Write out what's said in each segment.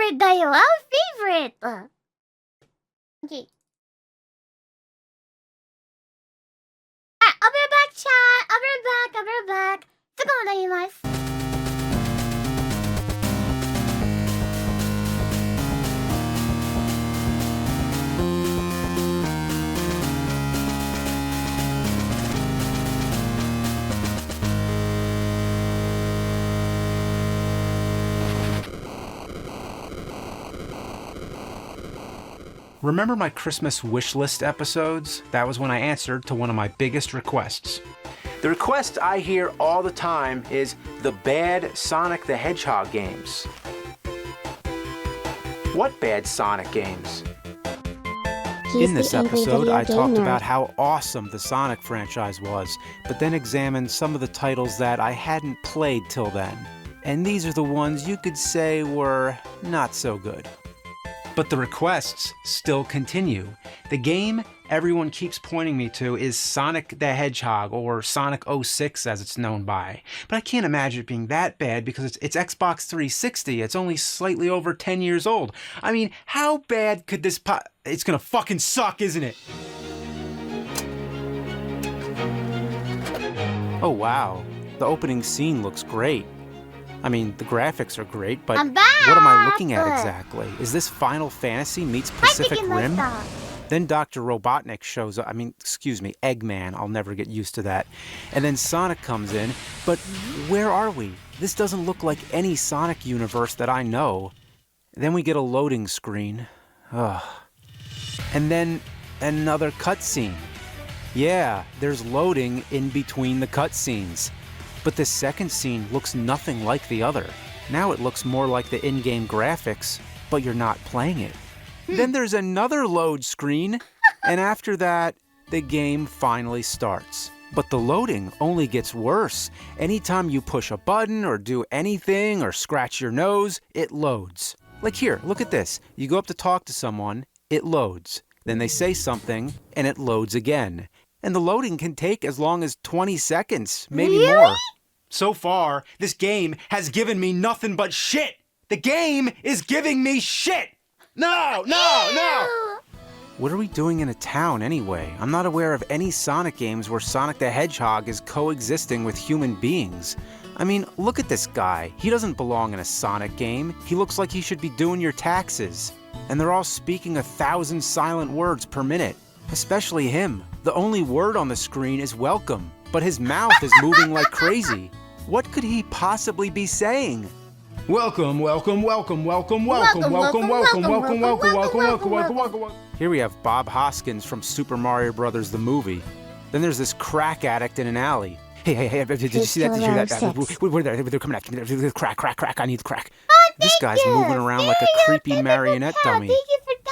favorite だよ。Our favorite! Okay. I'll be back, chat. I'll be back. すぐ戻ります。Remember my Christmas wish list episodes? That was when I answered to one of my biggest requests. The request I hear all the time is the bad Sonic the Hedgehog games. What bad Sonic games? In this episode, I talked about how awesome the Sonic franchise was, but then examined some of the titles that I hadn't played till then. And these are the ones you could say were not so good. But the requests still continue. The game everyone keeps pointing me to is Sonic the Hedgehog, or Sonic 06 as it's known by. But I can't imagine it being that bad because it's Xbox 360. It's only slightly over 10 years old. I mean, how bad could this It's gonna fucking suck, isn't it? Oh wow, the opening scene looks great. I mean, the graphics are great, but what am I looking at exactly? Is this Final Fantasy meets Pacific Rim? Then Dr. Robotnik shows up. Excuse me, Eggman. I'll never get used to that. And then Sonic comes in, but where are we? This doesn't look like any Sonic universe that I know. Then we get a loading screen. Ugh. And then another cutscene. Yeah, there's loading in between the cutscenes. But this second scene looks nothing like the other. Now it looks more like the in-game graphics, but you're not playing it. Then there's another load screen, and after that, the game finally starts. But the loading only gets worse. Anytime you push a button or do anything or scratch your nose, it loads. Like here, look at this. You go up to talk to someone, it loads. Then they say something, and it loads again. And the loading can take as long as 20 seconds, maybe more. So far, this game has given me nothing but shit. The game is giving me shit. No. What are we doing in a town anyway? I'm not aware of any Sonic games where Sonic the Hedgehog is coexisting with human beings. I mean, look at this guy. He doesn't belong in a Sonic game. He looks like he should be doing your taxes. And they're all speaking 1,000 silent words per minute. Especially him. The only word on the screen is welcome, but his mouth is moving like crazy. What could he possibly be saying? Welcome. Here we have Bob Hoskins from Super Mario Brothers the movie. Then there's this crack addict in an alley. Hey, did you see that? Did you hear that? They're coming after me. Crack, I need crack. This guy's moving around like a creepy marionette dummy.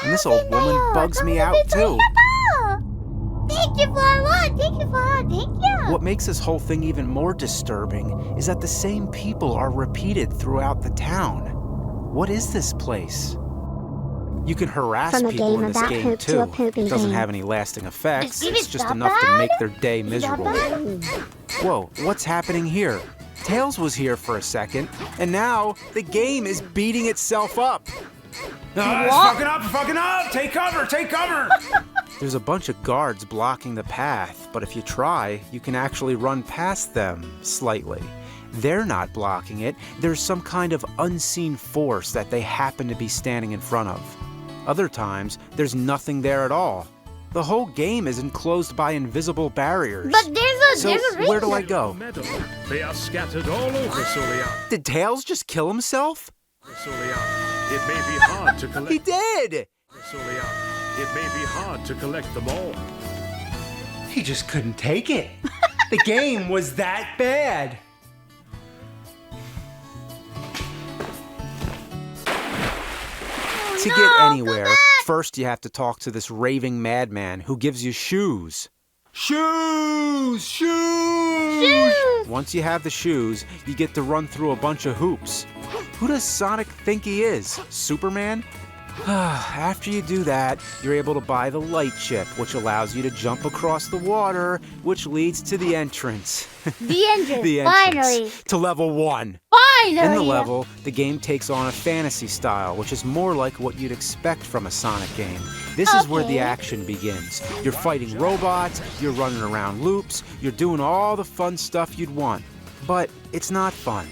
And this old woman bugs me out too. Thank you for what? Thank you. What makes this whole thing even more disturbing is that the same people are repeated throughout the town. What is this place? You can harass people in this game too. It doesn't have any lasting effects. It's just enough to make their day miserable. Whoa, what's happening here? Tails was here for a second, and now the game is beating itself up. It's fucking up! Take cover! There's a bunch of guards blocking the path, but if you try, you can actually run past them slightly. They're not blocking it. There's some kind of unseen force that they happen to be standing in front of. Other times, there's nothing there at all. The whole game is enclosed by invisible barriers. But there's a reason. Where do I go? They are scattered all over Soleil. Did Tails just kill himself? Soleil. It may be hard to collect. He did! Soleil. It may be hard to collect them all. He just couldn't take it. The game was that bad. To get anywhere, first you have to talk to this raving madman who gives you shoes. Shoes! Once you have the shoes, you get to run through a bunch of hoops. Who does Sonic think he is? Superman? After you do that, you're able to buy the light chip, which allows you to jump across the water, which leads to the entrance. The entrance, finally. To level 1. In the level, the game takes on a fantasy style, which is more like what you'd expect from a Sonic game. This is where the action begins. You're fighting robots, you're running around loops, you're doing all the fun stuff you'd want. But it's not fun.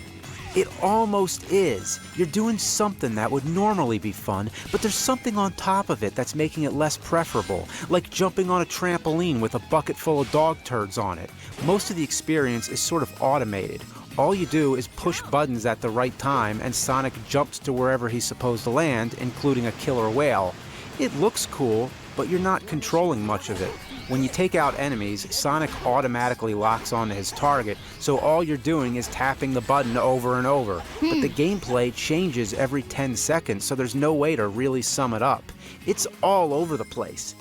It almost is. You're doing something that would normally be fun, but there's something on top of it that's making it less preferable, like jumping on a trampoline with a bucket full of dog turds on it. Most of the experience is sort of automated. All you do is push buttons at the right time, and Sonic jumps to wherever he's supposed to land, including a killer whale. It looks cool, but you're not controlling much of it. When you take out enemies, Sonic automatically locks onto his target, so all you're doing is tapping the button over and over. But the gameplay changes every 10 seconds, so there's no way to really sum it up. It's all over the place.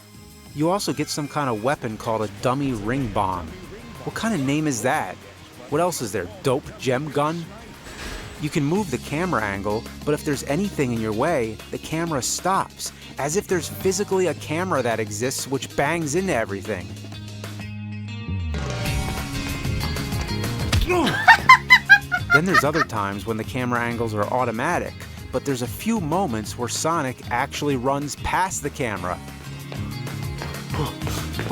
You also get some kind of weapon called a dummy ring bomb. What kind of name is that? What else is there? Dope gem gun? You can move the camera angle, but if there's anything in your way, the camera stops, as if there's physically a camera that exists which bangs into everything. Then there's other times when the camera angles are automatic, but there's a few moments where Sonic actually runs past the camera.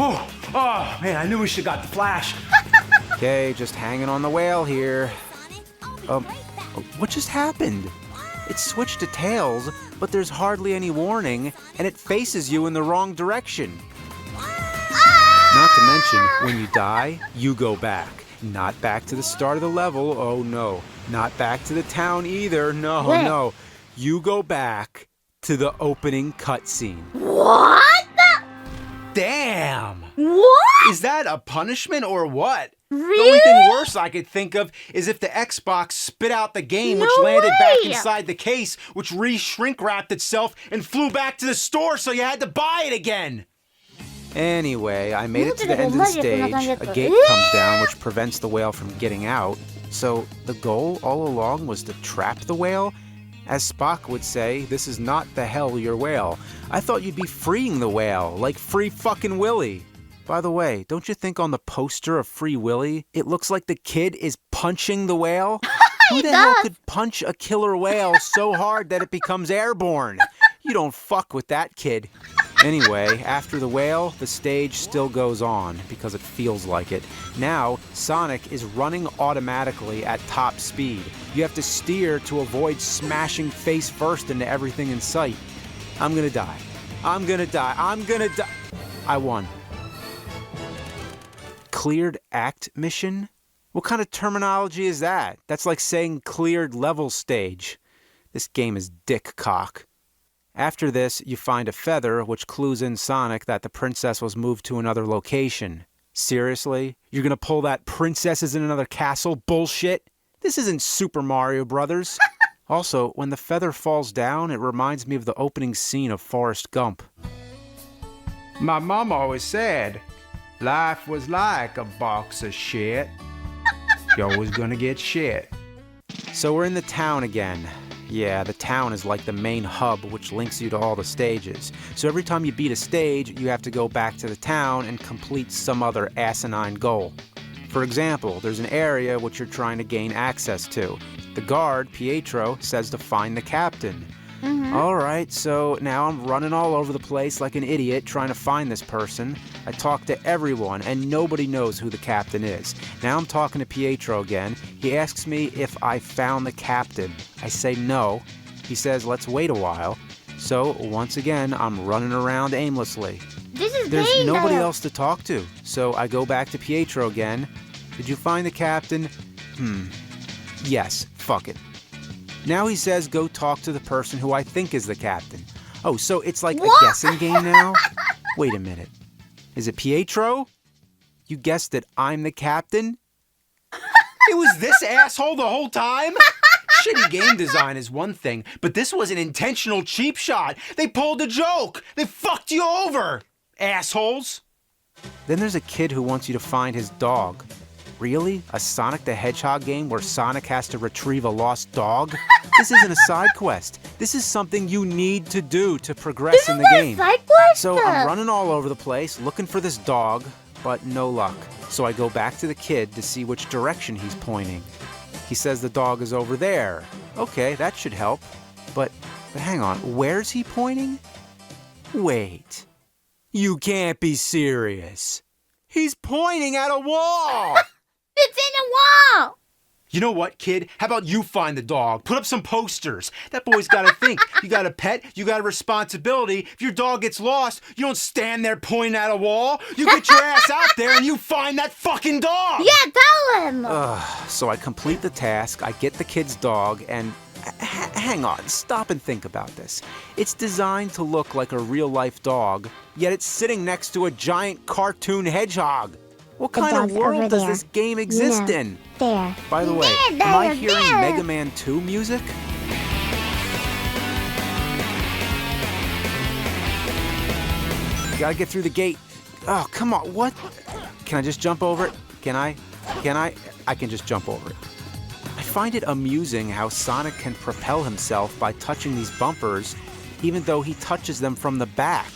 Oh man, I knew we should have got the flash. Okay, just hanging on the whale here. What just happened? It switched to Tails, but there's hardly any warning, and it faces you in the wrong direction. Not to mention, when you die, you go back. Not back to the start of the level, oh no. Not back to the town either, no. You go back to the opening cutscene. What? Damn! What? Is that a punishment or what? Really? The only thing worse I could think of is if the Xbox spit out the game, which landed back inside the case, which re-shrink wrapped itself and flew back to the store, so you had to buy it again. Anyway, I made it to the end of the stage. A gate comes down which prevents the whale from getting out. So the goal all along was to trap the whale? As Spock would say, this is not the hell your whale. I thought you'd be freeing the whale, like Free fucking Willy. By the way, don't you think on the poster of Free Willy, it looks like the kid is punching the whale? Who the hell could punch a killer whale so hard that it becomes airborne? You don't fuck with that kid. Anyway, after the whale, the stage still goes on, because it feels like it. Now, Sonic is running automatically at top speed. You have to steer to avoid smashing face first into everything in sight. I'm gonna die. I'm gonna die. I'm gonna die. I won. Cleared act mission? What kind of terminology is that? That's like saying cleared level stage. This game is dick cock. After this, you find a feather which clues in Sonic that the princess was moved to another location. Seriously? You're gonna pull that princess is in another castle bullshit? This isn't Super Mario Brothers. Also, when the feather falls down, it reminds me of the opening scene of Forrest Gump. My mom always said, life was like a box of shit. You're always gonna get shit. So we're in the town again. Yeah, the town is like the main hub which links you to all the stages. So every time you beat a stage, you have to go back to the town and complete some other asinine goal. For example, there's an area which you're trying to gain access to. The guard, Pietro, says to find the captain. Alright, so now I'm running all over the place like an idiot trying to find this person. I talk to everyone and nobody knows who the captain is. Now I'm talking to Pietro again. He asks me if I found the captain. I say no. He says let's wait a while. So once again, I'm running around aimlessly. There's nobody else to talk to. So I go back to Pietro again. Did you find the captain? Yes, fuck it. Now he says go talk to the person who I think is the captain. Oh, so it's like a guessing game now? Wait a minute. Is it Pietro? You guessed that I'm the captain? It was this asshole the whole time? Shitty game design is one thing, but this was an intentional cheap shot. They pulled a joke. They fucked you over, assholes. Then there's a kid who wants you to find his dog. Really? A Sonic the Hedgehog game where Sonic has to retrieve a lost dog? This isn't a side quest. This is something you need to do to progress in the game. So I'm running all over the place looking for this dog, but no luck. So I go back to the kid to see which direction he's pointing. He says the dog is over there. Okay, that should help. But hang on, where's he pointing? Wait. You can't be serious. He's pointing at a wall! It's in the wall! You know what, kid? How about you find the dog? Put up some posters. That boy's gotta think. You got a pet, you got a responsibility. If your dog gets lost, you don't stand there pointing at a wall. You get your ass out there and you find that fucking dog! Yeah, tell him! So I complete the task, I get the kid's dog, and... hang on, stop and think about this. It's designed to look like a real-life dog, yet it's sitting next to a giant cartoon hedgehog. What kind of world does this game exist in? There. By the way, am I hearing Mega Man 2 music? Gotta get through the gate. Oh, come on, what? Can I just jump over it? Can I? I can just jump over it. I find it amusing how Sonic can propel himself by touching these bumpers, even though he touches them from the back.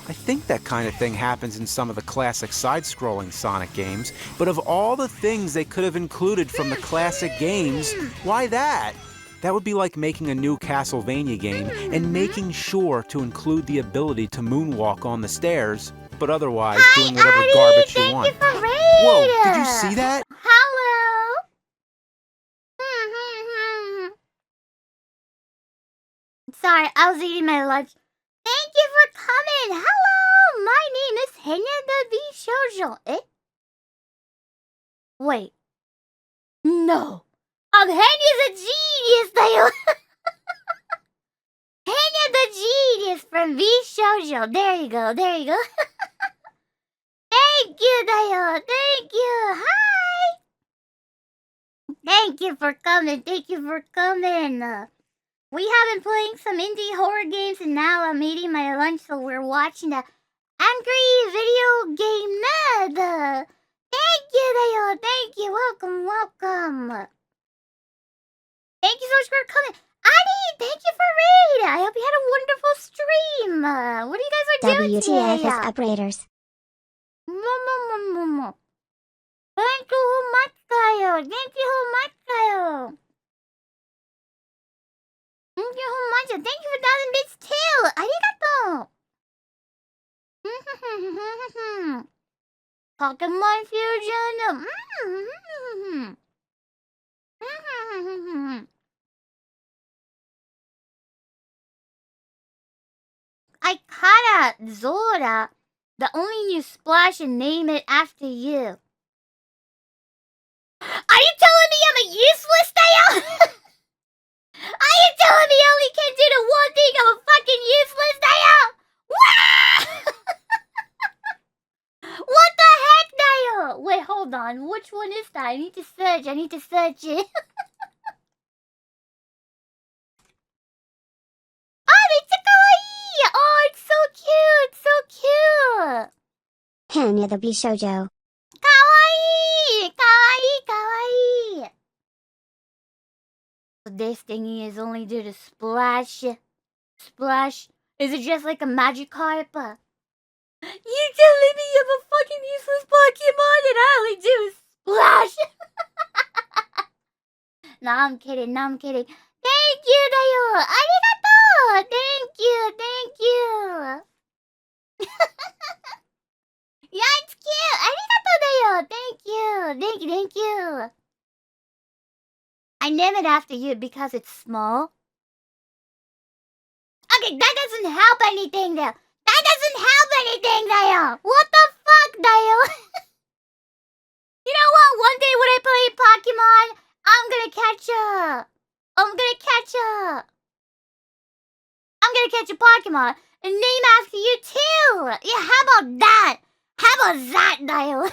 I think that kind of thing happens in some of the classic side-scrolling Sonic games, but of all the things they could have included from the classic games, why that? That would be like making a new Castlevania game and making sure to include the ability to moonwalk on the stairs, but otherwise doing whatever garbage you want. Whoa, did you see that? Hello? Sorry, I was eating my lunch. Thank you for coming. Hello, my name is Henya the VShojo. Eh? Wait. No. Henya's a genius, Dayo. Henya the genius from VShojo. There you go, there you go. Thank you, Dayo. Thank you. Hi. Thank you for coming. Thank you for coming. We have been playing some indie horror games, and now I'm eating my lunch, so we're watching the Angry Video Game Nerd. Thank you, Dayo. Thank you. Welcome, welcome. Thank you so much for coming. Adi, thank you for raid. I hope you had a wonderful stream. What are you guys doing today? WTF is operators. Thank you so much, Dayo. Thank you so much, Dayo. Thank you so much. Thank you for 1,000 bits too. Arigato. Pokemon Fusion. I caught a Zora. The only you splash and name it after you. Are you telling me I'm a useless Dayo? Are you telling me I only can do the one thing? I'm a fucking useless Dayo? What the heck, Dayo? Wait, hold on. Which one is that? I need to search it. Oh, it's a kawaii! Oh, it's so cute, so cute! Henya the VShojo. Kawaii! Kawaii, kawaii! This thingy is only due to splash. Splash. Is it just like a Magikarp? You telling me I'm a fucking useless Pokemon and I only do splash? Nah, I'm kidding, Thank you, Dayo! Arigato! Thank you! Yeah, it's cute! Arigato, Dayo! Thank you! I name it after you because it's small. Okay, that doesn't help anything, Dayo! What the fuck, Dayo? You know what? One day when I play Pokemon, I'm gonna catch a Pokemon and name after you too. Yeah, how about that? Dayo?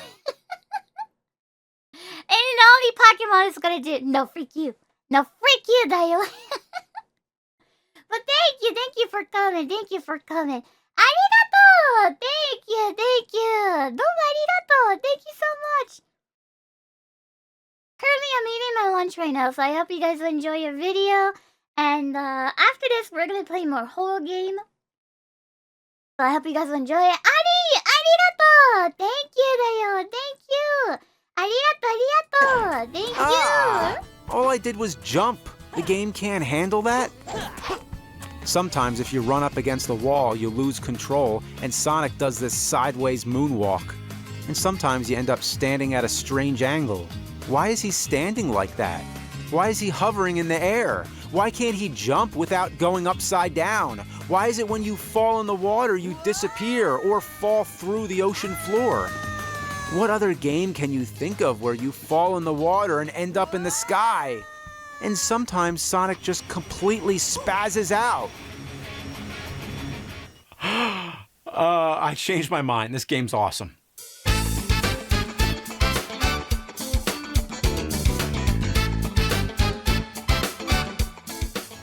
And the only Pokemon is gonna do no freak you, Dayo. But thank you for coming. Arigato! Thank you. Domo arigato. Thank you so much. Currently, I'm eating my lunch right now, so I hope you guys will enjoy your video. And after this, we're gonna play more horror game. So I hope you guys will enjoy it. Arigato! Thank you, Dayo. Thank you. Arigato. Thank you. All I did was jump. The game can't handle that? Sometimes if you run up against the wall, you lose control, and Sonic does this sideways moonwalk. And sometimes you end up standing at a strange angle. Why is he standing like that? Why is he hovering in the air? Why can't he jump without going upside down? Why is it when you fall in the water you disappear or fall through the ocean floor? What other game can you think of where you fall in the water and end up in the sky? And sometimes Sonic just completely spazzes out. I changed my mind. This game's awesome.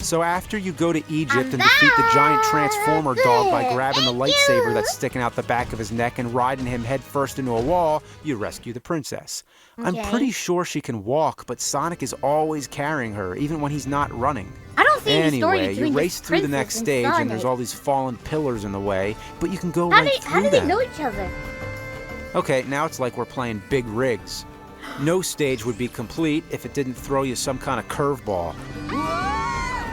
So after you go to Egypt and defeat the giant Transformer dog by grabbing the lightsaber that's sticking out the back of his neck and riding him headfirst into a wall, you rescue the princess. Okay. I'm pretty sure she can walk, but Sonic is always carrying her, even when he's not running. I don't see any story Anyway, you race through the next stage and there's all these fallen pillars in the way, but you can go right through them. How do they know each other? Okay, now it's like we're playing big rigs. No stage would be complete if it didn't throw you some kind of curveball.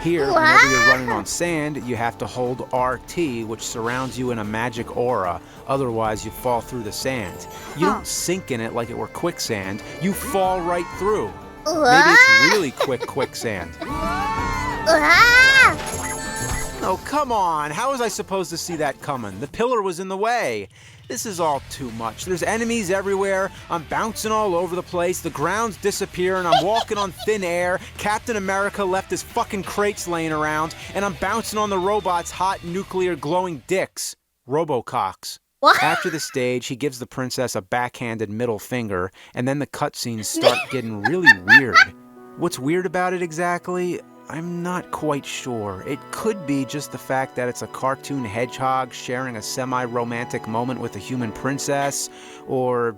Here, whenever you're running on sand, you have to hold RT, which surrounds you in a magic aura. Otherwise, you fall through the sand. You don't sink in it like it were quicksand. You fall right through. Maybe it's really quicksand. Oh, come on. How was I supposed to see that coming? The pillar was in the way. This is all too much. There's enemies everywhere. I'm bouncing all over the place. The ground's disappearing. I'm walking on thin air. Captain America left his fucking crates laying around. And I'm bouncing on the robot's hot nuclear glowing dicks. Robococks. What? After the stage, he gives the princess a backhanded middle finger. And then the cutscenes start getting really weird. What's weird about it exactly? I'm not quite sure. It could be just the fact that it's a cartoon hedgehog sharing a semi-romantic moment with a human princess, or...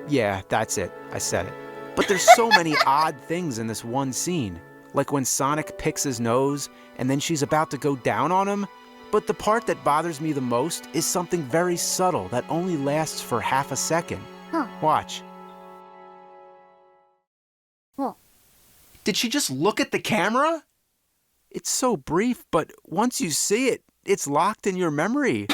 yeah, that's it. I said it. But there's so many odd things in this one scene. Like when Sonic picks his nose, and then she's about to go down on him. But the part that bothers me the most is something very subtle that only lasts for half a second. Huh. Watch. Well. Did she just look at the camera? It's so brief, but once you see it, it's locked in your memory.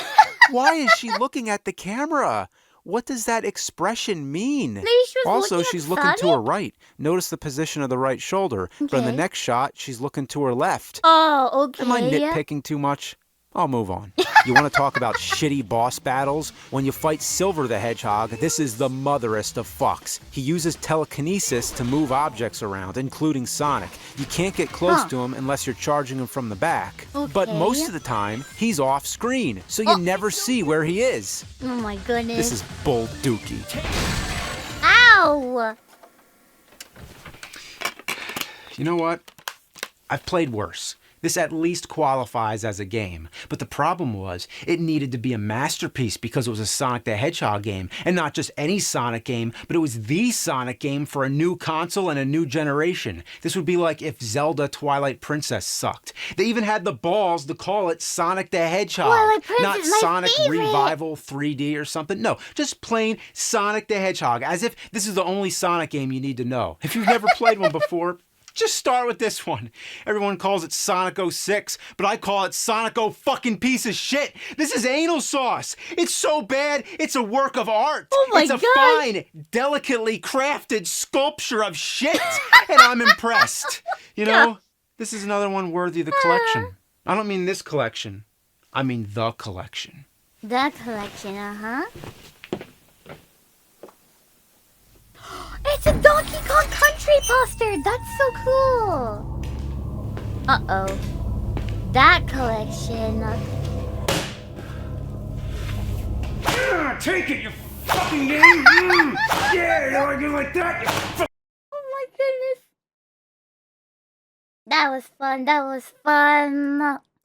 Why is she looking at the camera? What does that expression mean? Maybe she was Also, she's looking to her right. Notice the position of the right shoulder. Okay. But in the next shot, she's looking to her left. Oh, okay. Am I nitpicking too much? I'll move on. You want to talk about shitty boss battles? When you fight Silver the Hedgehog, this is the motherest of fucks. He uses telekinesis to move objects around, including Sonic. You can't get close to him unless you're charging him from the back. Okay. But most of the time, he's off screen, so you never see where he is. Oh my goodness. This is bull dookie. Ow! You know what? I've played worse. This at least qualifies as a game. But the problem was, it needed to be a masterpiece because it was a Sonic the Hedgehog game. And not just any Sonic game, but it was the Sonic game for a new console and a new generation. This would be like if Zelda Twilight Princess sucked. They even had the balls to call it Sonic the Hedgehog. Not Sonic Revival 3D or something. No, just plain Sonic the Hedgehog. As if this is the only Sonic game you need to know. If you've never played one before, just start with this one. Everyone calls it Sonic 06, but I call it Sonic fucking piece of shit. This is anal sauce. It's so bad, it's a work of art. Oh my God. It's a fine, delicately crafted sculpture of shit, and I'm impressed. You know, this is another one worthy of the collection. I don't mean this collection. I mean the collection. The collection, uh-huh. It's a Donkey Kong Country poster! That's so cool! Uh-oh. That collection. Take it, you fucking game! Yeah, you like it like that? Oh my goodness. That was fun.